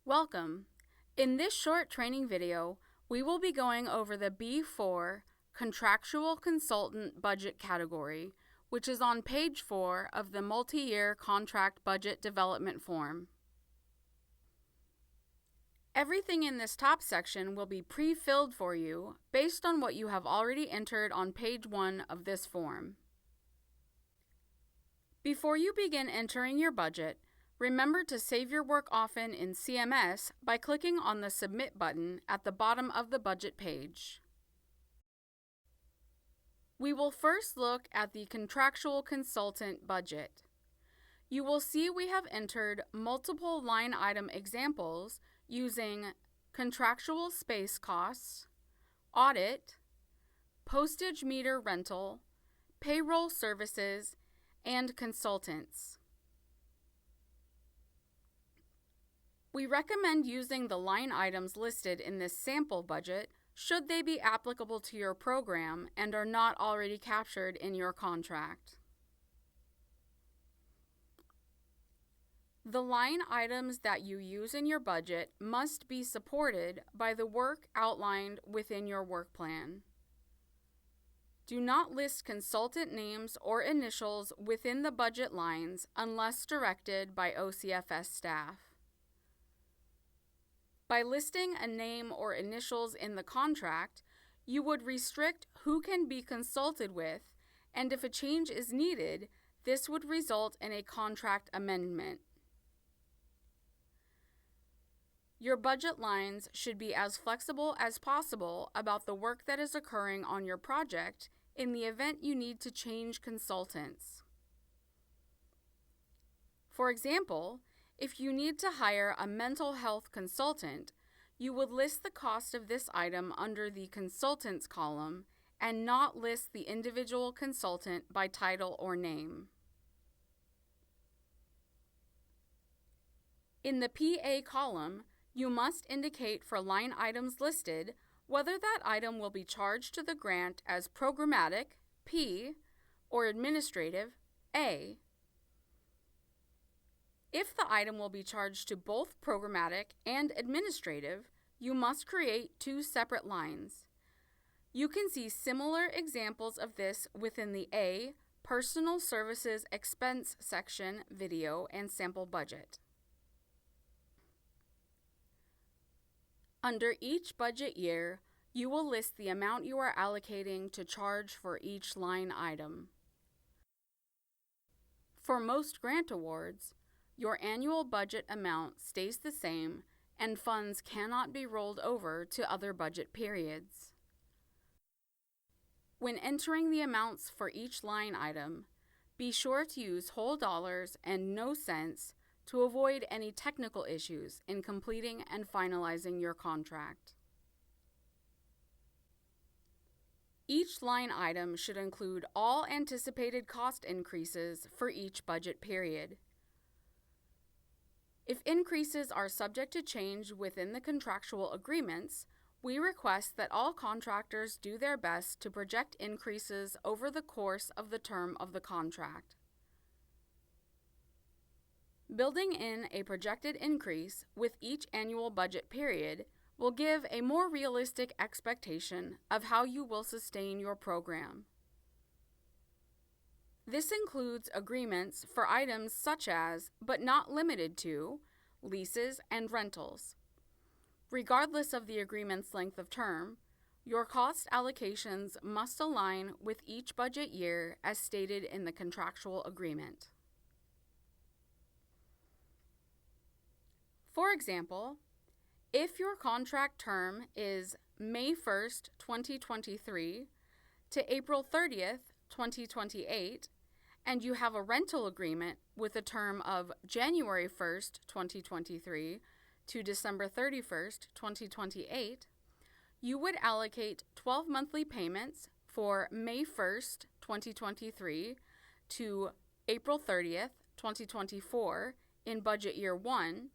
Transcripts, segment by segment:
Welcome. In this short training video, we will be going over the B4 Contractual Consultant Budget category, which is on page 4 of the Multi-Year Contract Budget Development Form. Everything in this top section will be pre-filled for you based on what you have already entered on page 1 of this form. Before you begin entering your budget, remember to save your work often in CMS by clicking on the Submit button at the bottom of the budget page. We will first look at the Contractual Consultant budget. You will see we have entered multiple line item examples using contractual space costs, audit, postage meter rental, payroll services, and consultants. We recommend using the line items listed in this sample budget should they be applicable to your program and are not already captured in your contract. The line items that you use in your budget must be supported by the work outlined within your work plan. Do not list consultant names or initials within the budget lines unless directed by OCFS staff. By listing a name or initials in the contract, you would restrict who can be consulted with, and if a change is needed, this would result in a contract amendment. Your budget lines should be as flexible as possible about the work that is occurring on your project in the event you need to change consultants. For example, if you need to hire a mental health consultant, you would list the cost of this item under the Consultants column and not list the individual consultant by title or name. In the PA column, you must indicate for line items listed whether that item will be charged to the grant as programmatic, P, or administrative, A. If the item will be charged to both programmatic and administrative, you must create two separate lines. You can see similar examples of this within the A, Personal Services Expense section video and sample budget. Under each budget year, you will list the amount you are allocating to charge for each line item. For most grant awards, your annual budget amount stays the same and funds cannot be rolled over to other budget periods. When entering the amounts for each line item, be sure to use whole dollars and no cents to avoid any technical issues in completing and finalizing your contract. Each line item should include all anticipated cost increases for each budget period. If increases are subject to change within the contractual agreements, we request that all contractors do their best to project increases over the course of the term of the contract. Building in a projected increase with each annual budget period will give a more realistic expectation of how you will sustain your program. This includes agreements for items such as, but not limited to, leases and rentals. Regardless of the agreement's length of term, your cost allocations must align with each budget year as stated in the contractual agreement. For example, if your contract term is May 1st, 2023 to April 30th, 2028, and you have a rental agreement with a term of January 1st, 2023 to December 31st, 2028, you would allocate 12 monthly payments for May 1st, 2023 to April 30th, 2024 in budget year 1,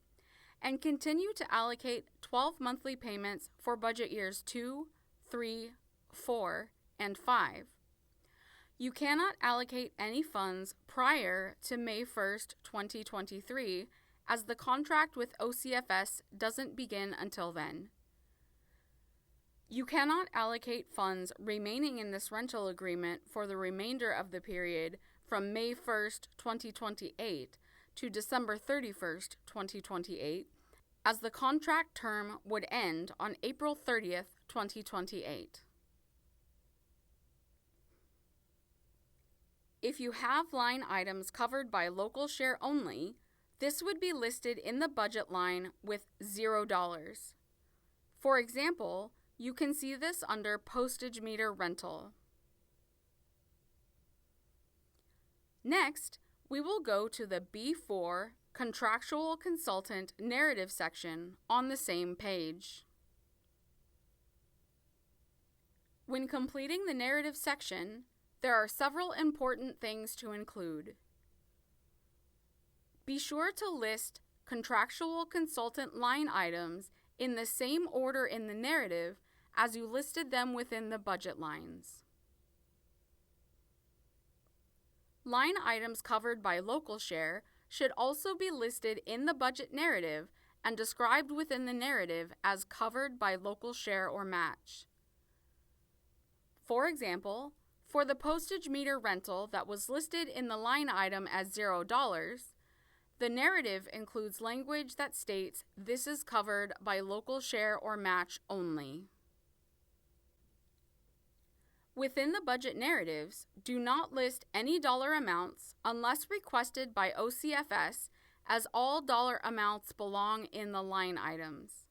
and continue to allocate 12 monthly payments for budget years 2, 3, 4, and 5. You cannot allocate any funds prior to May 1st, 2023 as the contract with OCFS doesn't begin until then. You cannot allocate funds remaining in this rental agreement for the remainder of the period from May 1st, 2028 to December 31st, 2028, as the contract term would end on April 30th, 2028. If you have line items covered by local share only, this would be listed in the budget line with $0. For example, you can see this under postage meter rental. Next, we will go to the B4 Contractual Consultant Narrative section on the same page. When completing the narrative section, there are several important things to include. Be sure to list contractual consultant line items in the same order in the narrative as you listed them within the budget lines. Line items covered by local share should also be listed in the budget narrative and described within the narrative as covered by local share or match. For example, for the postage meter rental that was listed in the line item as $0, the narrative includes language that states this is covered by local share or match only. Within the budget narratives, do not list any dollar amounts unless requested by OCFS, as all dollar amounts belong in the line items.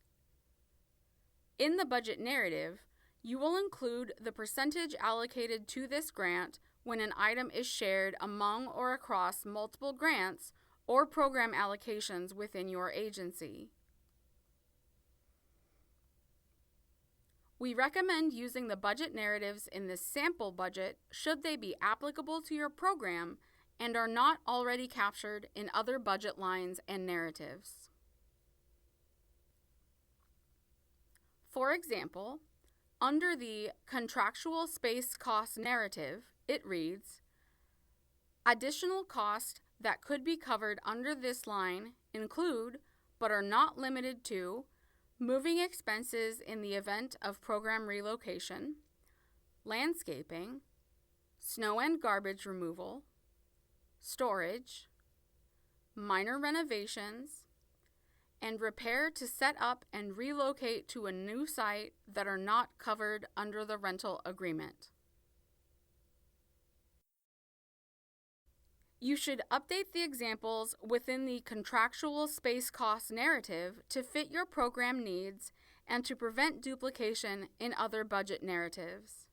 In the budget narrative, you will include the percentage allocated to this grant when an item is shared among or across multiple grants or program allocations within your agency. We recommend using the budget narratives in this sample budget should they be applicable to your program and are not already captured in other budget lines and narratives. For example, under the Contractual Space Cost narrative, it reads, additional costs that could be covered under this line include, but are not limited to, moving expenses in the event of program relocation, landscaping, snow and garbage removal, storage, minor renovations, and repair to set up and relocate to a new site that are not covered under the rental agreement. You should update the examples within the Contractual Space Cost narrative to fit your program needs and to prevent duplication in other budget narratives.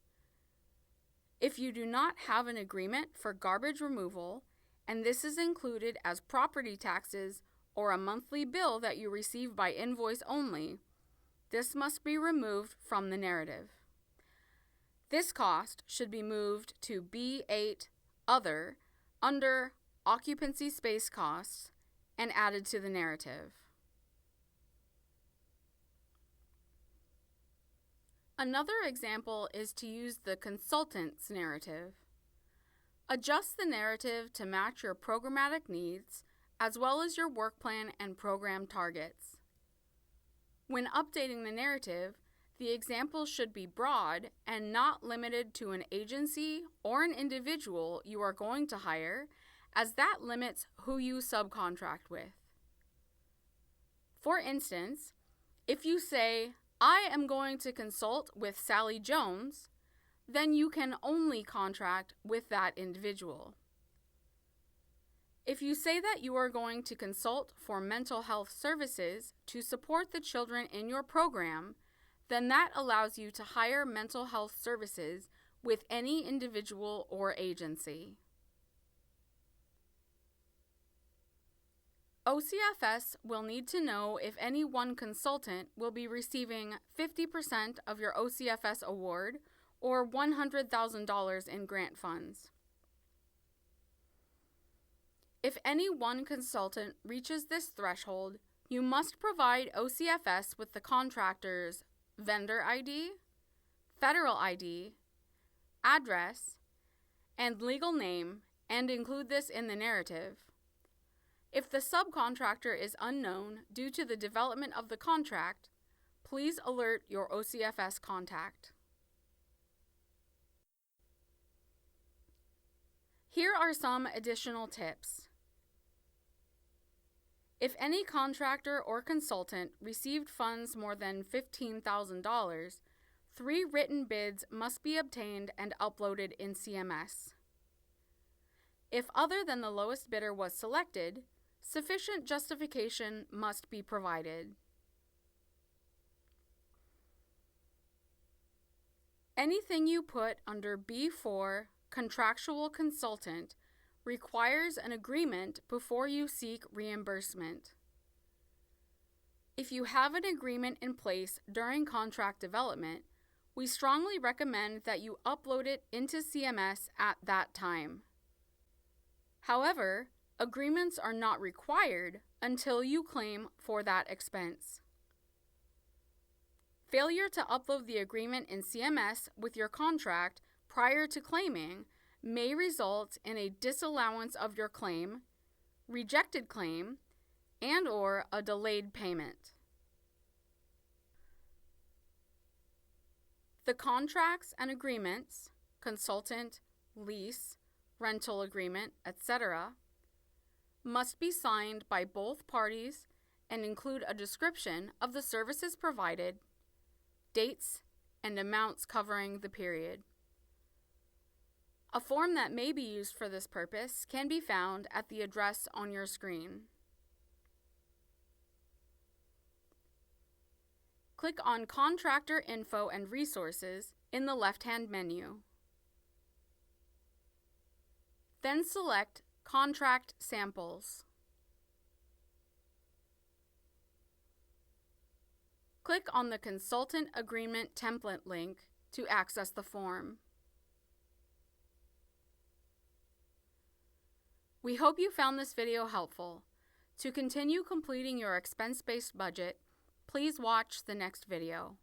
If you do not have an agreement for garbage removal, and this is included as property taxes or a monthly bill that you receive by invoice only, this must be removed from the narrative. This cost should be moved to B8 Other under Occupancy Space Costs and added to the narrative. Another example is to use the consultant's narrative. Adjust the narrative to match your programmatic needs as well as your work plan and program targets. When updating the narrative, the examples should be broad and not limited to an agency or an individual you are going to hire, as that limits who you subcontract with. For instance, if you say, I am going to consult with Sally Jones, then you can only contract with that individual. If you say that you are going to consult for mental health services to support the children in your program, then that allows you to hire mental health services with any individual or agency. OCFS will need to know if any one consultant will be receiving 50% of your OCFS award or $100,000 in grant funds. If any one consultant reaches this threshold, you must provide OCFS with the contractor's vendor ID, federal ID, address, and legal name, and include this in the narrative. If the subcontractor is unknown due to the development of the contract, please alert your OCFS contact. Here are some additional tips. If any contractor or consultant received funds more than $15,000, 3 written bids must be obtained and uploaded in CMS. If other than the lowest bidder was selected, sufficient justification must be provided. Anything you put under B4, Contractual Consultant, requires an agreement before you seek reimbursement. If you have an agreement in place during contract development, we strongly recommend that you upload it into CMS at that time. However, agreements are not required until you claim for that expense. Failure to upload the agreement in CMS with your contract prior to claiming may result in a disallowance of your claim, rejected claim, and/or a delayed payment. The contracts and agreements, consultant, lease, rental agreement, etc., must be signed by both parties and include a description of the services provided, dates, and amounts covering the period. A form that may be used for this purpose can be found at the address on your screen. Click on Contractor Info and Resources in the left-hand menu. Then select Contract Samples. Click on the Consultant Agreement Template link to access the form. We hope you found this video helpful. To continue completing your expense-based budget, please watch the next video.